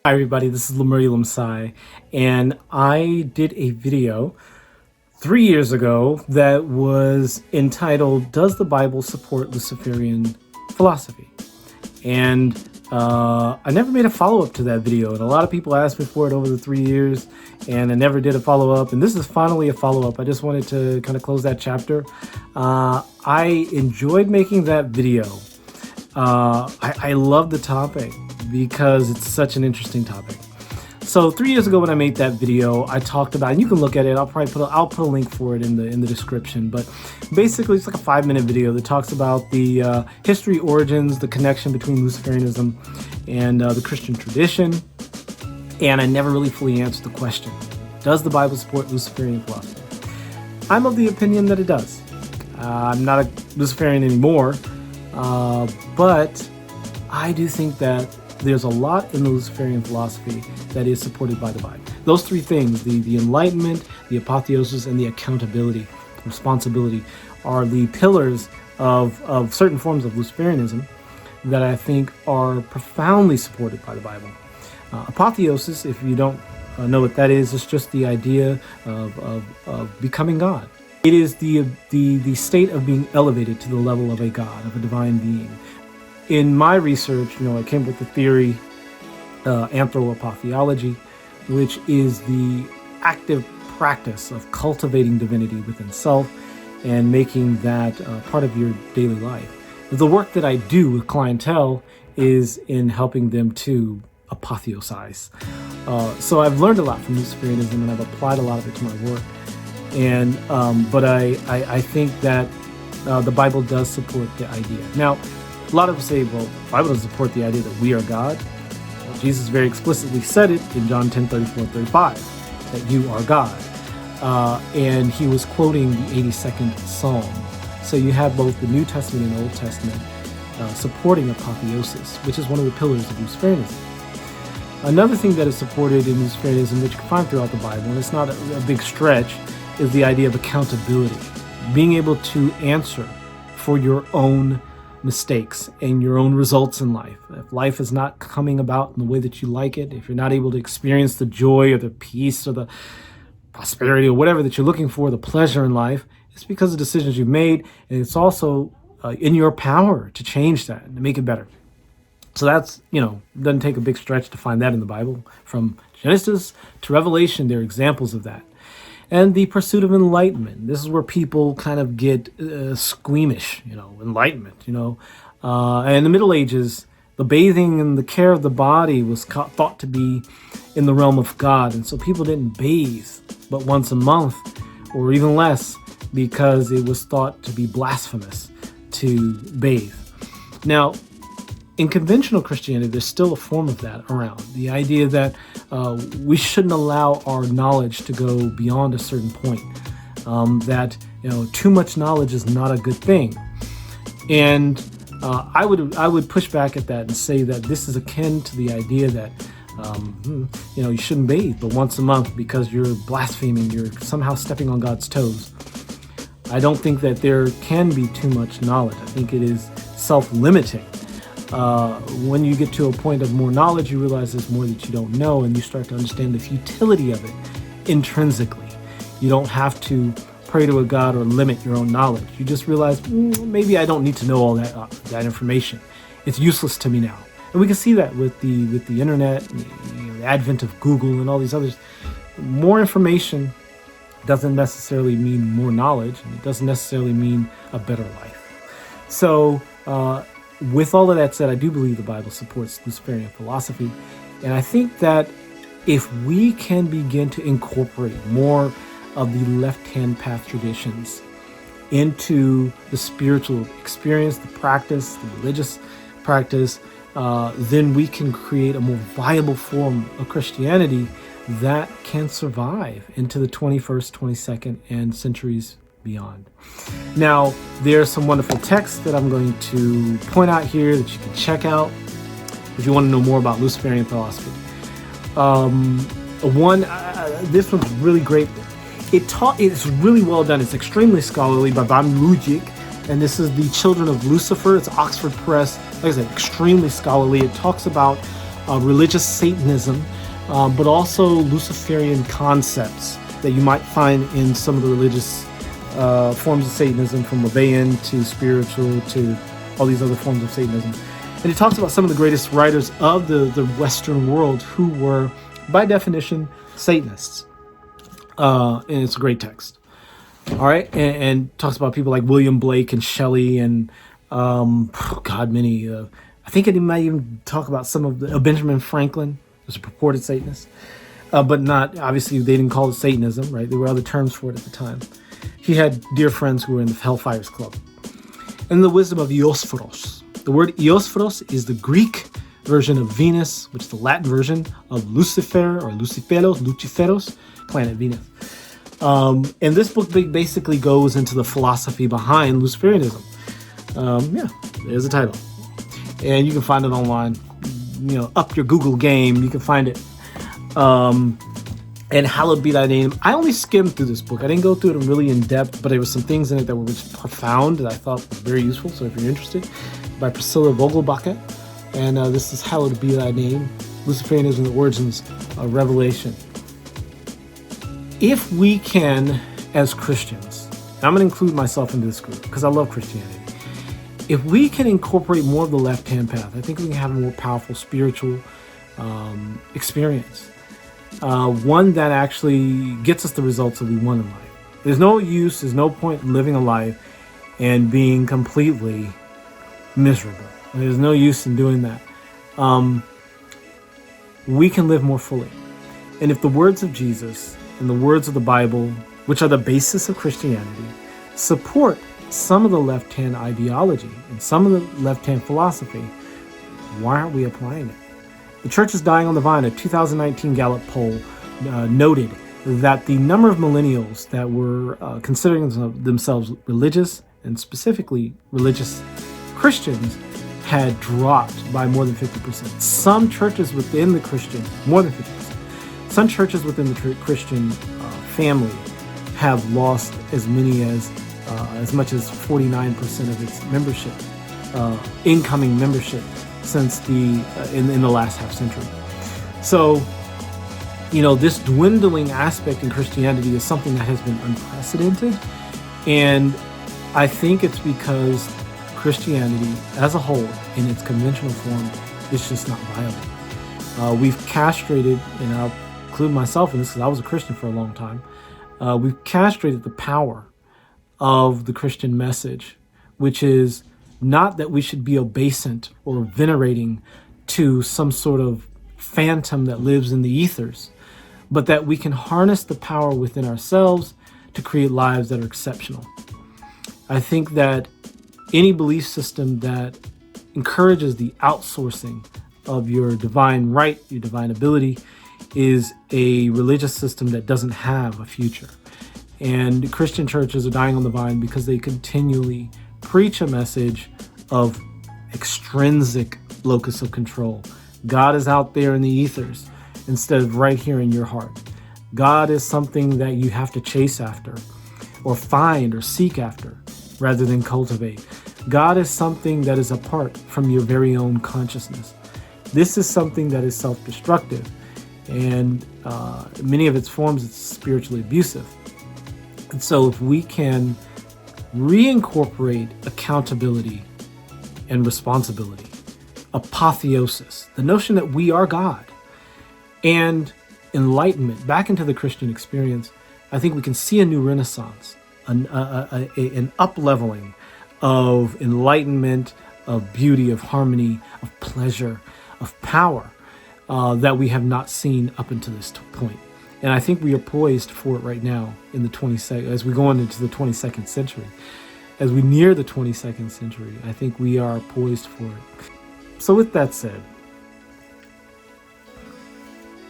Hi everybody, this is Lemuri Lemsai, and I did a video 3 years ago that was entitled, Does the Bible Support Luciferian Philosophy? And I never made a follow-up to that video, and a lot of people asked me for it over the 3 years, and I never did a follow-up, and this is finally a follow-up. I just wanted to kind of close that chapter. I enjoyed making that video. I love the topic because it's such an interesting topic. So 3 years ago when I made that video, I talked about, and you can look at it, I'll put a link for it in the description, but basically it's like a 5-minute video that talks about the history, origins, the connection between Luciferianism and the Christian tradition. And I never really fully answered the question, does the Bible support Luciferian philosophy? I'm of the opinion that it does. I'm not a Luciferian anymore, but I do think that there's a lot in the Luciferian philosophy that is supported by the Bible. Those three things, the Enlightenment, the apotheosis, and the accountability, responsibility, are the pillars of certain forms of Luciferianism that I think are profoundly supported by the Bible. Apotheosis, if you don't know what that is, it's just the idea of becoming God. It is the state of being elevated to the level of a God, of a divine being. In my research, I came up with the theory, anthropotheology, which is the active practice of cultivating divinity within self and making that part of your daily life. The work that I do with clientele is in helping them to apotheosize. So I've learned a lot from Luciferianism, and I've applied a lot of it to my work. And but I think that the Bible does support the idea. Now, a lot of people say, well, the Bible doesn't support the idea that we are God. Well, Jesus very explicitly said it in John 10:34-35, that you are God. And he was quoting the 82nd Psalm. So you have both the New Testament and Old Testament supporting apotheosis, which is one of the pillars of Luciferianism. Another thing that is supported in Luciferianism, which you can find throughout the Bible, and it's not a big stretch, is the idea of accountability. Being able to answer for your own mistakes and your own results in life. If life is not coming about in the way that you like it, if you're not able to experience the joy or the peace or the prosperity or whatever that you're looking for, the pleasure in life, it's because of decisions you've made, and it's also in your power to change that and to make it better. So that's, doesn't take a big stretch to find that in the Bible. From Genesis to Revelation, there are examples of that. And the pursuit of enlightenment. This is where people kind of get squeamish, enlightenment, in the Middle Ages, the bathing and the care of the body was thought to be in the realm of God. And so people didn't bathe but once a month or even less because it was thought to be blasphemous to bathe. Now, in conventional Christianity, there's still a form of that around. The idea that we shouldn't allow our knowledge to go beyond a certain point. That too much knowledge is not a good thing. And I would push back at that and say that this is akin to the idea that you shouldn't bathe but once a month because you're blaspheming, you're somehow stepping on God's toes. I don't think that there can be too much knowledge. I think it is self-limiting. When you get to a point of more knowledge, you realize there's more that you don't know, and you start to understand the futility of it intrinsically. You don't have to pray to a God or limit your own knowledge. You just realize, maybe I don't need to know all that information. It's useless to me now. And we can see that with the internet, the advent of Google and all these others. More information doesn't necessarily mean more knowledge, and it doesn't necessarily mean a better life. So, with all of that said, I do believe the Bible supports Luciferian philosophy. And I think that if we can begin to incorporate more of the left-hand path traditions into the spiritual experience, the practice, the religious practice, then we can create a more viable form of Christianity that can survive into the 21st, 22nd, and centuries beyond. Now, there are some wonderful texts that I'm going to point out here that you can check out if you want to know more about Luciferian philosophy. This one's really great. It's really well done. It's extremely scholarly by Van Lujic, and this is The Children of Lucifer. It's Oxford Press. Like I said, extremely scholarly. It talks about religious Satanism, but also Luciferian concepts that you might find in some of the religious forms of Satanism, from Mabaean to spiritual to all these other forms of Satanism. And he talks about some of the greatest writers of the Western world who were, by definition, Satanists. And it's a great text. All right, and talks about people like William Blake and Shelley and many. I think it might even talk about some of the Benjamin Franklin as a purported Satanist, but not, obviously they didn't call it Satanism, right? There were other terms for it at the time. He had dear friends who were in the Hellfires Club. And the wisdom of Eosphoros. The word Eosphoros is the Greek version of Venus, which is the Latin version of Lucifer or Luciferos, planet Venus. And this book basically goes into the philosophy behind Luciferianism. There's the title. And you can find it online. Up your Google game, you can find it. And Hallowed Be Thy Name. I only skimmed through this book. I didn't go through it really in depth, but there were some things in it that were just profound that I thought were very useful. So if you're interested, by Priscilla Vogelbacke. And this is Hallowed Be Thy Name, Luciferianism, the Origins of Revelation. If we can, as Christians, and I'm going to include myself into this group because I love Christianity. If we can incorporate more of the left-hand path, I think we can have a more powerful spiritual experience. One that actually gets us the results that we want in life. There's no point in living a life and being completely miserable. There's no use in doing that. We can live more fully. And if the words of Jesus and the words of the Bible, which are the basis of Christianity, support some of the left-hand ideology and some of the left-hand philosophy, why aren't we applying it? The Church is Dying on the Vine, a 2019 Gallup poll noted that the number of millennials that were considering themselves religious, and specifically religious Christians, had dropped by more than 50%. Some churches within the Christian, more than 50%. Some churches within the Christian family have lost as much as 49% of its membership, incoming membership, since in the last half century. So, this dwindling aspect in Christianity is something that has been unprecedented, and I think it's because Christianity as a whole, in its conventional form, is just not viable. We've castrated, and I'll include myself in this because I was a Christian for a long time. We've castrated the power of the Christian message, which is not that we should be obeisant or venerating to some sort of phantom that lives in the ethers, but that we can harness the power within ourselves to create lives that are exceptional. I think that any belief system that encourages the outsourcing of your divine right, your divine ability, is a religious system that doesn't have a future. And Christian churches are dying on the vine because they continually preach a message of extrinsic locus of control. God is out there in the ethers instead of right here in your heart. God is something that you have to chase after or find or seek after rather than cultivate. God is something that is apart from your very own consciousness. This is something that is self-destructive, and many of its forms, it's spiritually abusive. And so if we can reincorporate accountability and responsibility, apotheosis, the notion that we are God, and enlightenment back into the Christian experience, I think we can see a new renaissance, an up-leveling of enlightenment, of beauty, of harmony, of pleasure, of power that we have not seen up until this point. And I think we are poised for it right now in the 22nd, as we go into the 22nd century. As we near the 22nd century, I think we are poised for it. So with that said,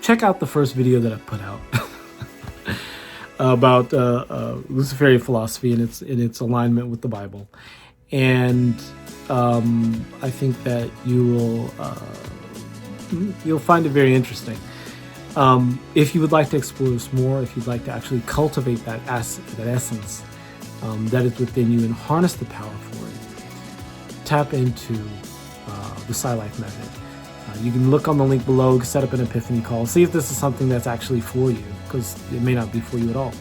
check out the first video that I put out about Luciferian philosophy and its alignment with the Bible. And I think that you'll find it very interesting. If you would like to explore this more, if you'd like to actually cultivate that essence that is within you and harness the power for it, tap into the Psi Life method. You can look on the link below, set up an epiphany call, see if this is something that's actually for you, because it may not be for you at all.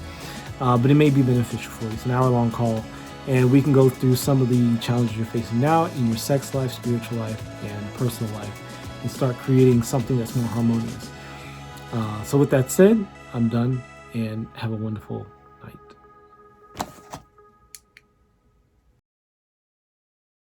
But it may be beneficial for you. It's an hour-long call, and we can go through some of the challenges you're facing now in your sex life, spiritual life, and personal life, and start creating something that's more harmonious. So with that said, I'm done, and have a wonderful